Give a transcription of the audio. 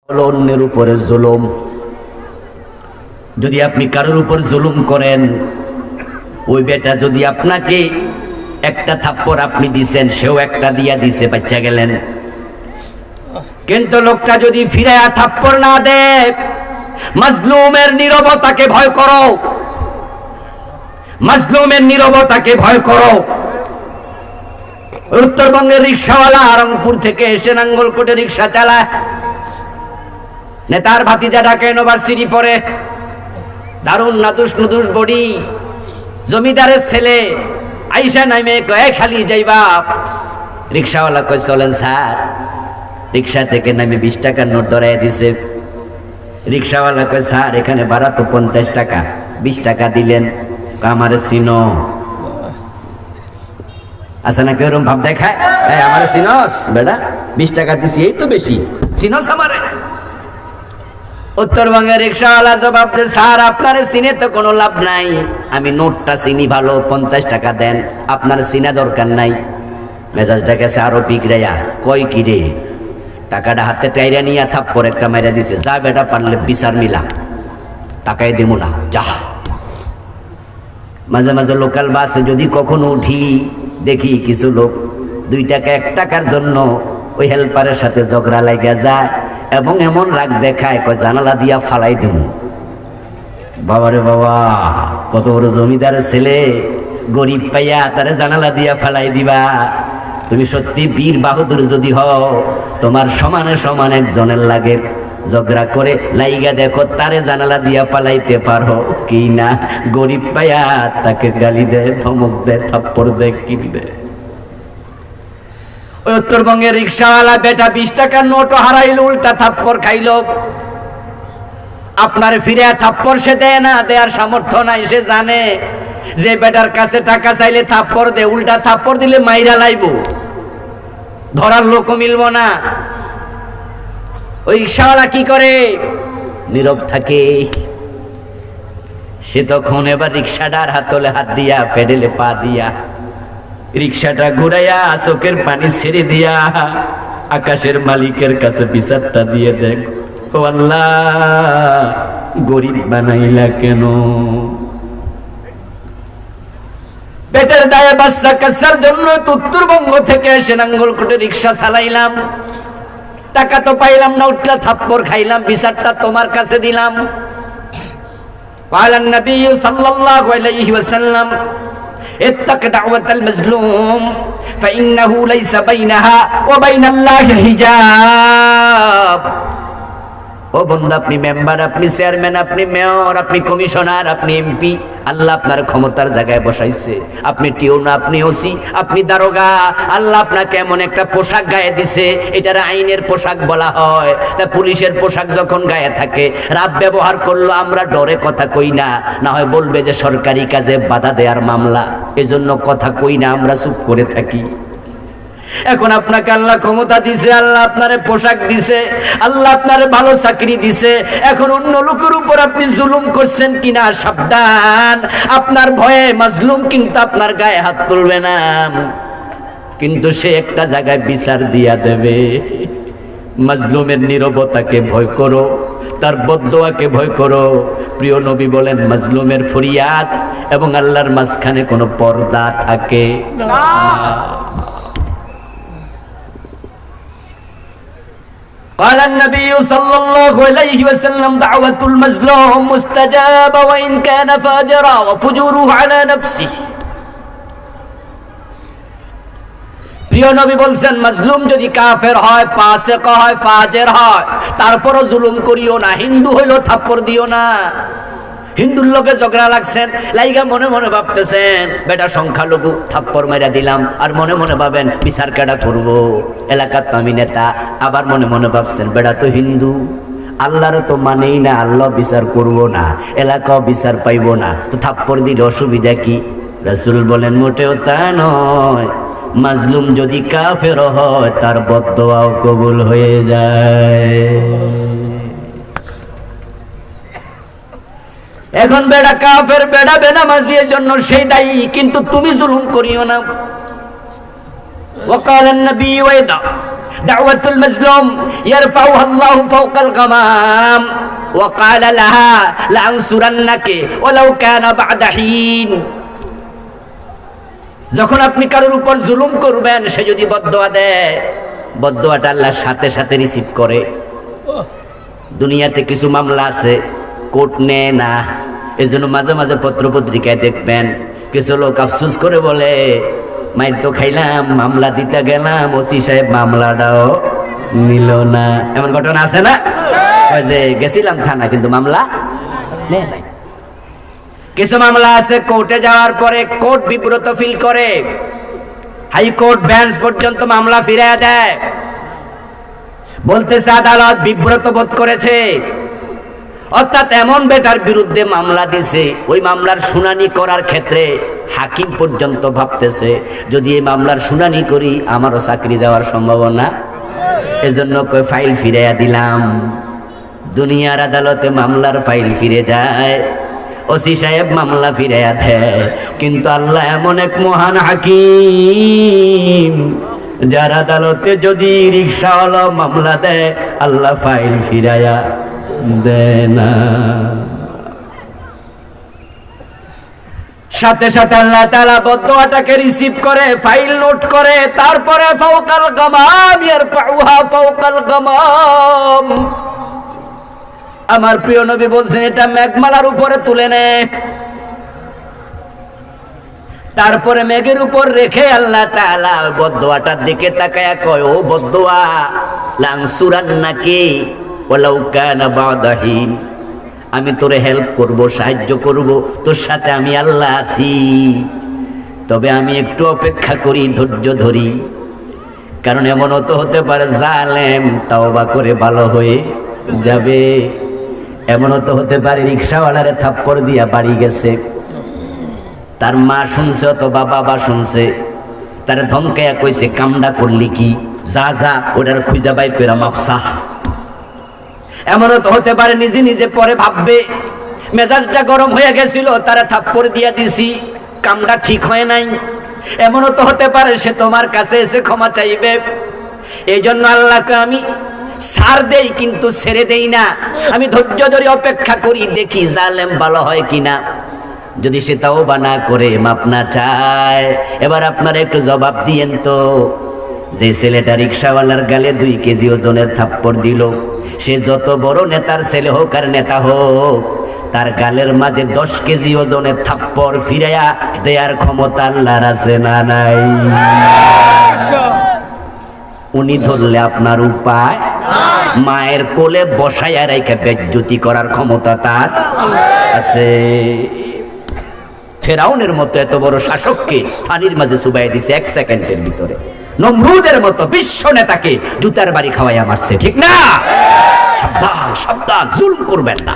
হলো অন্যের উপরে জুলুম। যদি আপনি কারোর উপর জুলুম করেন, ওই বেটা যদি আপনাকে একটা থাপ্পড় আপনি দিছেন, সেও একটা দিয়া দিছে, বাচ্চা গেলেন। কিন্তু লোকটা যদি ফিরে থাপ্পড় না দেয়, মাজলুমের নীরবতাকে ভয় করো, মাজলুমের নীরবতাকে ভয় করো। উত্তরবঙ্গের রিক্সাওয়ালা রংপুর থেকে এসে নাঙ্গলকোটে রিক্সা চালায়, নেতার ভাতিজা ঢাকা ইউনিভার্সিটি পড়ে, দারুণ নাদুস নুদুস বডি, জমিদারের ছেলে। আইসা নামে কয়ে খালি যাইবা। রিক্সাওয়ালা কই চলেন স্যার। রিক্সা থেকে নামে 20 টাকার নোট ধরাই দিছে। রিক্সাওয়ালা কই স্যার এখানে ভাড়া তো 50 টাকা, 20 টাকা দিলেন। আমারে চিনো? আচ্ছা না কেউ ভাব দেখায়, আমারে চিনস বেটা? 20 টাকা দিছি, এই তো বেশি, চিনস আমারে? উত্তরবঙ্গের রিক্সাওয়ালা জবাব দেন, স্যার আপনার চিনে তো কোনো লাভ নাই, আমি নোটটা চিনি ভালো, 50 টাকা দেন, আপনার চিনা দরকার নাই। মেজাজটা গেছে আরো বিগড়াইয়া, কই কি রে? টাকাটা হাতে টাইরা নিয়ে থাপ্পড় একটা মাইরা দিছে, যা বেটা পারলে বিচার মিলা, টাকাই দিব না, যা। মাঝে মাঝে লোকাল বাসে যদি কখনো উঠি, দেখি কিছু লোক 2 টাকা 1 টাকার জন্য ওই হেল্পারের সাথে ঝগড়া লাগা যায় এবং এমন রাগ দেখায়, কয় জানালা দিয়া ফালাই দেব। বাবারে বাবা, কত বড় জমিদারের ছেলে, গরিব পাইয়া তারে জানালা দিয়া ফালাই দিবা? তুমি সত্যি বীর বাহাদুর যদি হও, তোমার সমানে সমান একজনের লাগে ঝগড়া করে লাইগা দেখো, তারে জানালা দিয়া পালাইতে পারো কি না? গরিব পাইয়া তাকে গালি দেয়, ধমক দেয়, থাপ্পড় দেয়, কিল দেয়। ওই উত্তরবঙ্গের রিক্সাওয়ালা বেটা 20 টাকার নোটও হারাইল, উল্টা থাপ্পড় খাইল। আপনার ফিরে থাপ্পড় সে দেয় না, দেওয়ার সামর্থ্য নাই। সে জানে যে বেটার কাছে টাকা চাইলে থাপ্পড় দে, উল্টা থাপ্পড় দিলে মাইরা লাইব, ধরার লোক মিলব না। ওই রিক্সাওয়ালা কি করে? নীরব থাকে। সে তখন এবার রিক্সাটার হাতলে হাত দিয়া, পেডেলে পা দিয়া, রিক্সাটা ঘুরাইয়া চোখের পানি ছেড়ে দিয়া আকাশের মালিকের কাছে বিচারটা দিয়ে দেখ, ও আল্লাহ গরিব বানাইলা কেন? পেটের দায়ে বাচ্চা কাচ্চার জন্য উত্তরবঙ্গ থেকে এসে নাঙ্গলকোটে রিক্সা চালাইলাম, টাকা তো পাইলাম না, উল্টা থাপ্পড় খাইলাম, বিচারটা তোমার কাছে দিলাম। ক্বালা নবী সাল্লাল্লাহু আলাইহি ওয়াসাল্লাম, ইত্তাক দাওয়াতাল মাজলুম ফাইন্নাহু লাইসা বাইনাহা ওয়া বাইনাল্লাহি হিজাব। ও বন্ধু, আপনি মেম্বার, আপনি চেয়ারম্যান, আপনি মেয়র, আপনি কমিশনার, আপনি এমপি, আল্লাহ আপনার ক্ষমতার জায়গায় বসাইছে। আপনি টিউন, আপনি ওসি, আপনি দারোগা, আল্লাহ আপনাকে এমন একটা পোশাক গায়ে দিছে, এটার আইনের পোশাক বলা হয়। তা পুলিশের পোশাক যখন গায়ে থাকে, রাব ব্যবহার করলো, আমরা ডরে কথা কই না, না হয় বলবে যে সরকারি কাজে বাধা দেওয়ার মামলা, এজন্য কথা কই না, আমরা চুপ করে থাকি। এখন আপনাকে আল্লাহ ক্ষমতা দিছে, আল্লাহ আপনারে পোশাক দিছে, আল্লাহ আপনারে ভালো চাকরি দিছে, এখন অন্য লোকের উপর আপনি জুলুম করছেন কিনা সাবধান। আপনার ভয়ে মাজলুম কিন্তু আপনার গায়ে হাত তুলবে না, কিন্তু সে একটা জায়গায় বিচার দিয়া দেবে। মাজলুমের নীরবতাকে ভয় করো, তার বদদোয়াকে ভয় করো। প্রিয় নবী বলেন, মাজলুমের ফরিয়াদ এবং আল্লাহর মাঝখানে কোনো পর্দা থাকে না। قال النبي صلى الله عليه وسلم دعوة المظلوم مستجابة وإن كان فاجرا وفجوره على نفسه। প্রিয় নবী বলছেন, মাজলুম যদি কাফের হয়, ফাসিক হয়, ফাজের হয়, তারপরও জুলুম করিও না। হিন্দু হইলো থাপ্পড় দিও না। হিন্দুর লোকে ঝগড়া লাগছেন, লাইগা মনে মনে ভাবতেছেন বেটা সংখ্যালঘু, থাপ্পড় মেরা দিলাম, আর মনে মনে ভাবেন বিচার কাটা করবো, এলাকার তো আমি নেতা। আবার মনে মনে ভাবছেন বেটা তো হিন্দু, আল্লাহর তো মানেই না, আল্লাহ বিচার করবো না, এলাকাও বিচার পাইবো না, তো থাপ্পড় দিলে অসুবিধা কি? রাসূল বলেন, মোটেও তা নয়। মাজলুম যদি কাফের হয়, তার বদদোয়াও কবুল হয়ে যায়। এখন বেড়া কাফের, বেড়া বেনামাজি, এর জন্য সেই দায়ী, কিন্তু তুমি জুলুম করিও না। ওয়াকাল নবী ওয়াইদা দাওয়াতুল মাজলুম ইয়ারফাউহা আল্লাহু ফাওকাল গামাম ওয়া ক্বালা লাহা লাআনসুরান্নাকি ওয়ালাউ কানা বা'দা হিন। যখন আপনি কারোর উপর জুলুম করবেন, সে যদি বদদোয়া দেয়, বদদোয়াটা আল্লাহ সাথে সাথে রিসিভ করে। দুনিয়াতে কিছু মামলা আছে কোর্ট নেয় না, এজন্য মাঝে মাঝে পত্রপত্রিকায় দেখবেন কিছু লোক আফসোস করে বলে, মাইর তো খাইলাম, মামলা দিতে গেলাম, ওসি সাহেব মামলাটাও নিল না। এমন ঘটনা আছে না? ওই যে গেছিলাম থানা কিন্তু মামলা নেয় নাই। কিছু মামলা আছে কোর্টে যাওয়ার পরে কোর্ট বিব্রত ফিল করে, হাইকোর্ট বেঞ্চ পর্যন্ত মামলা ফিরিয়ে দেয়, বলতেছে আদালত বিব্রত বোধ করেছে। অর্থাৎ এমন বেটার বিরুদ্ধে মামলা দিছে, ওই মামলার শুনানি করার ক্ষেত্রে হাকিম পর্যন্ত ভাবতেছে যদি এই মামলার শুনানি করি আমারও চাকরি যাওয়ার সম্ভাবনা, এজন্য কই ফাইল ফিরাইয়া দিলাম। দুনিয়ার আদালতে মামলার ফাইল ফিরে যায়, ওসি সাহেব মামলা ফিরাইয়া দেয়, কিন্তু আল্লাহ এমন এক মহান হাকিম, যার আদালতে যদি রিকশাওয়ালা মামলা দেয় আল্লাহ ফাইল ফিরাইয়া দেয় না। সাথে সাথে আল্লাহ তাআলা বদদোয়াটাকে রিসিভ করে, ফাইল নোট করে, তারপরে ফাওকাল গামাম ইয়ারফাউহা ফাওকাল গামাম। আমার প্রিয় নবী বলছেন এটা মেঘমালার উপরে তুলে নে, তারপরে মেঘের উপর রেখে আল্লাহ তাআলা বদদোয়াটার দিকে তাকায়া কয়, ও বদদোয়া, লানসুরান্নাকি ওয়ালাউ কানা বা'দা হিন, আমি তোরে হেল্প করব, সাহায্য করব, তোর সাথে আমি আল্লাহ আছি, তবে আমি একটু অপেক্ষা করি, ধৈর্য ধরি, কারণ এমনও তো হতে পারে জালেম তাওবা করে ভালো হয়ে যাবে, এমনও তো হতে পারে রিকশাওয়ালারে থাপ্পড় দিয়া বাড়ি গেছে, তার মা শুনছে অথবা বাবা শুনছে, তারে ধমকাইয়া কইছে কামডা করলি কি, যা যা ওটার খুঁজা বাইর কইরা মাপসা। এমনও তো হতে পারে নিজে নিজে পরে ভাববে মেজাজটা গরম হয়ে গেছিল, তারা থাপ্পড় দিয়া দিছি, কামটা ঠিক হয় নাই। এমনও তো হতে পারে সে তোমার কাছে এসে ক্ষমা চাইবে। এই জন্য আল্লাহকে আমি ছাড় দেই কিন্তু ছেড়ে দেই না, আমি ধৈর্য ধরে অপেক্ষা করি, দেখি জালেম ভালো হয় কিনা। যদি সে তাওবা না করে মাপ না চায়, এবার আপনারা একটু জবাব দিয়েন তো, যে ছেলেটা রিকশাওয়ালার গালে 2 কেজি ওজনের থাপ্পড় দিল, সে যত বড় নেতার ছেলে হোক আর নেতা হোক, তার গালের মাঝে 10 কেজি ওজনের থাপ্পড় ফিরাইয়া দেয়ার ক্ষমতা আল্লাহর আছে না নাই? উনি ধরলে আপনার উপায়, মায়ের কোলে বসাইয়া রেখে বেজ্জতি করার ক্ষমতা তার আছে। ফেরাউনের মতো এত বড় শাসককে পানির মাঝে চুবাইয়া দিছে 1 সেকেন্ডের ভিতরে। নমরুদের মতো বিশ্ব নেতাকে জুতার বাড়ি খাওয়াইয়া মারছে, ঠিক না? সাবধান সাবধান, জুলম করবেন না।